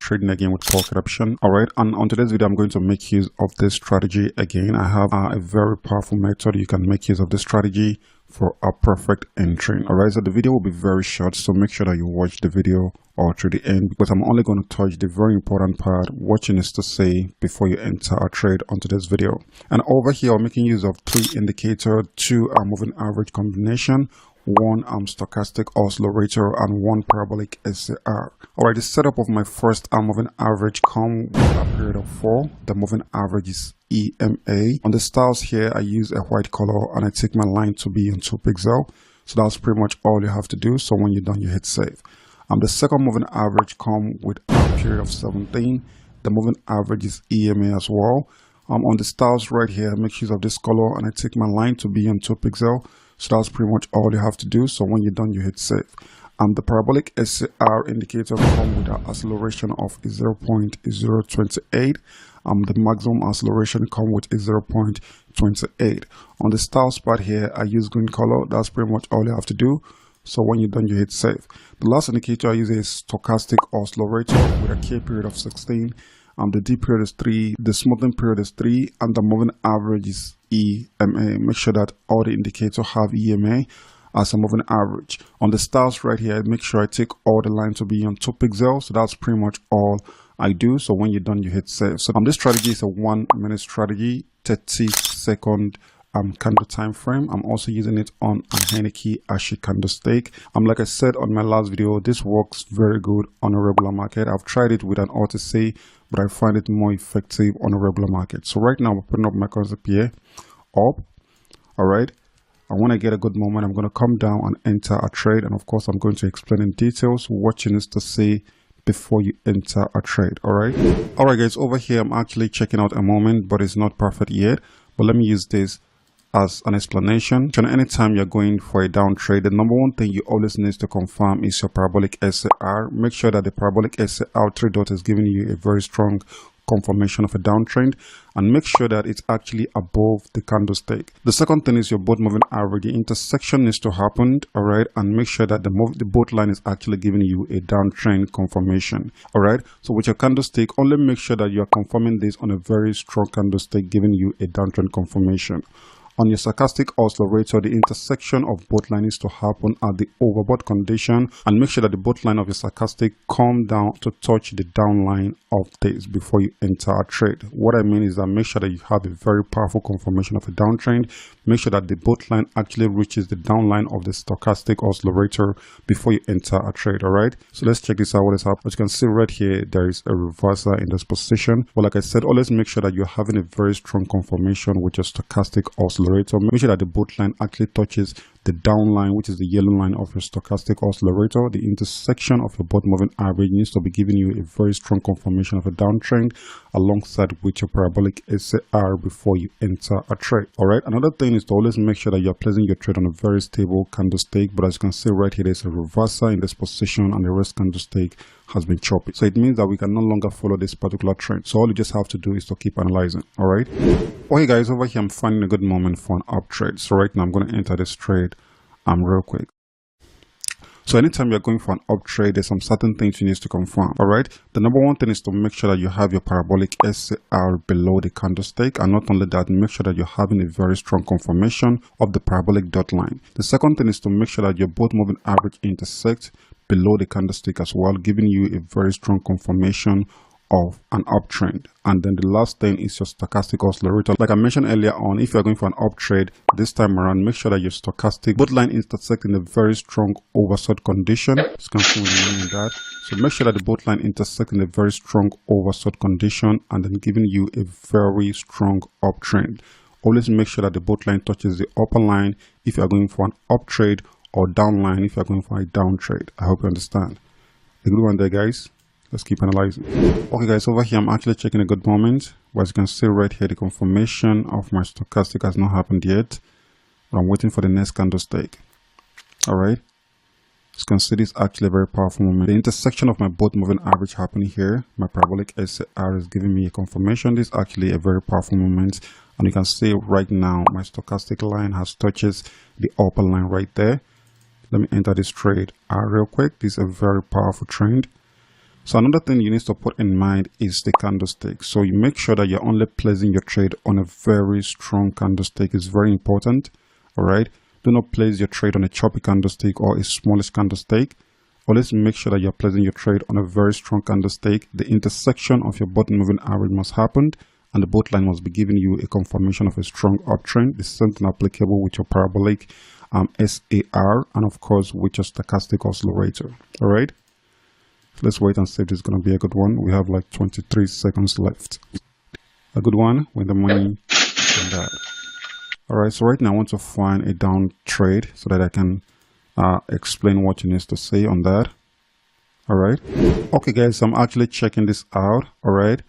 Trading again with Pocketoption. Alright, and on today's video I'm going to make use of this strategy again. I have a very powerful method you can make use of this strategy for a perfect entry. Alright, so the video will be very short, so make sure that you watch the video all through the end, because I'm only going to touch the very important part. Watching is to say before you enter a trade onto this video. And over here I'm making use of 3 indicators, 2 moving average combination, 1 stochastic oscillator, and 1 parabolic SAR. Alright, the setup of my first moving average come with a period of 4. The moving average is EMA. On the styles here, I use a white color and I take my line to be on 2 pixels. So that's pretty much all you have to do. So when you're done, you hit save. The second moving average come with a period of 17. The moving average is EMA as well. On the styles right here, I make use of this color and I take my line to be on 2 pixels. So that's pretty much all you have to do. So when you're done, you hit save. The parabolic SAR indicator come with an acceleration of 0.028. The maximum acceleration come with 0.28. On the styles part here, I use green color. That's pretty much all you have to do. So when you're done, you hit save. The last indicator I use is stochastic oscillator with a K period of 16. The D period is 3, the smoothing period is 3, and the moving average is EMA. Make sure that all the indicators have EMA as a moving average. On the styles right here, make sure I take all the lines to be on 2 pixels. So that's pretty much all I do. So when you're done, you hit save. So this strategy is a 1-minute strategy, 30-second candle time frame. I'm also using it on a Henneke Ashi candlestick. Like I said on my last video, this works very good on a regular market. I've tried it with an OTC, but I find it more effective on a regular market. So right now I'm putting up my concept here up. All right, and when I get a good moment, I'm going to come down and enter a trade, and of course I'm going to explain in details. Watching is to say before you enter a trade. All right guys, over here I'm actually checking out a moment, but it's not perfect yet. But let me use this as an explanation. Anytime you're going for a down trade, the number one thing you always need to confirm is your parabolic SAR. Make sure that the parabolic SAR 3 dot is giving you a very strong confirmation of a downtrend, and make sure that it's actually above the candlestick. The second thing is your both moving average. The intersection needs to happen, all right, and make sure that the both line is actually giving you a downtrend confirmation. All right, so with your candlestick, only make sure that you are confirming this on a very strong candlestick giving you a downtrend confirmation. On your stochastic oscillator, the intersection of both lines needs to happen at the overbought condition, and make sure that the both line of your stochastic come down to touch the downline of this before you enter a trade. What I mean is that make sure that you have a very powerful confirmation of a downtrend. Make sure that the both line actually reaches the downline of the stochastic oscillator before you enter a trade. All right, so let's check this out. What is happening? As you can see right here, there is a reversal in this position. But like I said, always make sure that you're having a very strong confirmation with your stochastic oscillator. Make sure that the both line actually touches the downline, which is the yellow line of your stochastic oscillator. The intersection of your both moving average needs to be giving you a very strong confirmation of a downtrend alongside with your parabolic SAR before you enter a trade. All right, another thing is to always make sure that you're placing your trade on a very stable candlestick. But as you can see right here, there's a reversal in this position and the rest candlestick has been choppy. So it means that we can no longer follow this particular trend. So all you just have to do is to keep analyzing. All right, okay guys, over here I'm finding a good moment for an up trade. So right now I'm going to enter this trade real quick. So anytime you're going for an up trade, there's some certain things you need to confirm. All right, the number one thing is to make sure that you have your parabolic SAR below the candlestick, and not only that, make sure that you're having a very strong confirmation of the parabolic dot line. The second thing is to make sure that your both moving average intersect below the candlestick as well, giving you a very strong confirmation of an uptrend. And then the last thing is your stochastic oscillator. Like I mentioned earlier on, if you're going for an up trade this time around, make sure that your stochastic both line intersect in a very strong oversold condition. It's going to mean that. So make sure that the both line intersect in a very strong oversold condition, and then giving you a very strong uptrend. Always make sure that the both line touches the upper line if you're going for an up trade, or down line if you're going for a down trade. I hope you understand. A good one there, guys. Let's keep analyzing. Okay guys, over here I'm actually checking a good moment. But as you can see right here, the confirmation of my stochastic has not happened yet, but I'm waiting for the next candlestick. All right, as you can see, this is actually a very powerful moment. The intersection of my both moving average happening here. My parabolic SAR is giving me a confirmation. This is actually a very powerful moment, and you can see right now my stochastic line has touches the upper line right there. Let me enter this trade real quick. This is a very powerful trend. So another thing you need to put in mind is the candlestick. So you make sure that you're only placing your trade on a very strong candlestick. It's very important. All right. Do not place your trade on a choppy candlestick or a smallish candlestick. Always make sure that you're placing your trade on a very strong candlestick. The intersection of your bottom moving average must happen, and the both line must be giving you a confirmation of a strong uptrend. The same thing applicable with your parabolic SAR, and of course with your stochastic oscillator. All right. Let's wait and see if this is going to be a good one. We have like 23 seconds left. A good one with the money and that. All right, so right now I want to find a down trade so that I can explain what you need to say on that. All right. Okay, guys, so I'm actually checking this out. All right.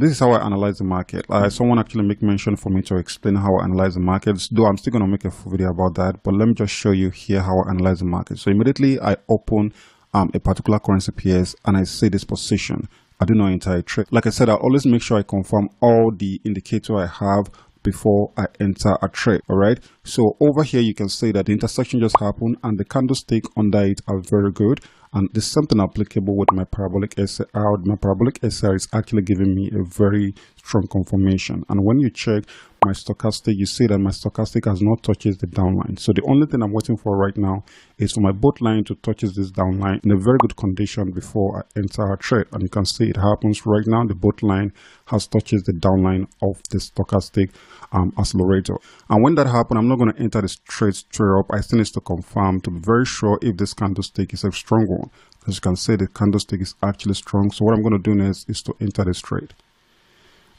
This is how I analyze the market. Someone actually make mention for me to explain how I analyze the markets, though I'm still going to make a full video about that. But let me just show you here how I analyze the market. So immediately I open a particular currency pairs and I see this position. I do not enter a trade. Like I said, I always make sure I confirm all the indicator I have before I enter a trade. All right. So over here, you can see that the intersection just happened and the candlestick under it are very good. And there's something applicable with my parabolic SAR. My parabolic SAR is actually giving me a very strong confirmation. And when you check my stochastic, you see that my stochastic has not touched the downline. So the only thing I'm waiting for right now is for my both line to touch this downline in a very good condition before I enter a trade. And you can see it happens right now. The both line has touched the downline of the stochastic oscillator. And when that happens, I'm not going to enter this trade straight up. I still need to confirm to be very sure if this candlestick is a strong one. As you can see, the candlestick is actually strong. So what I'm going to do next is to enter this trade.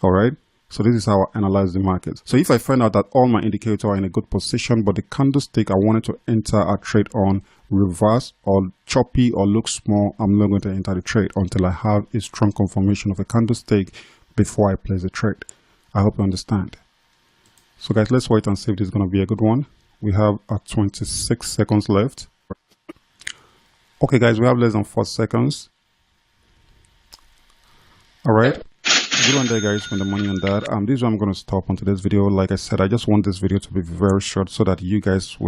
All right. So this is how I analyze the market. So if I find out that all my indicators are in a good position, but the candlestick I wanted to enter a trade on reverse or choppy or looks small, I'm not going to enter the trade until I have a strong confirmation of a candlestick before I place the trade. I hope you understand. So guys, let's wait and see if this is going to be a good one. We have 26 seconds left. Okay guys, we have less than 4 seconds. All right. Good one there guys, spend the money on that. This is where I'm going to stop on today's video. Like I said, I just want this video to be very short so that you guys will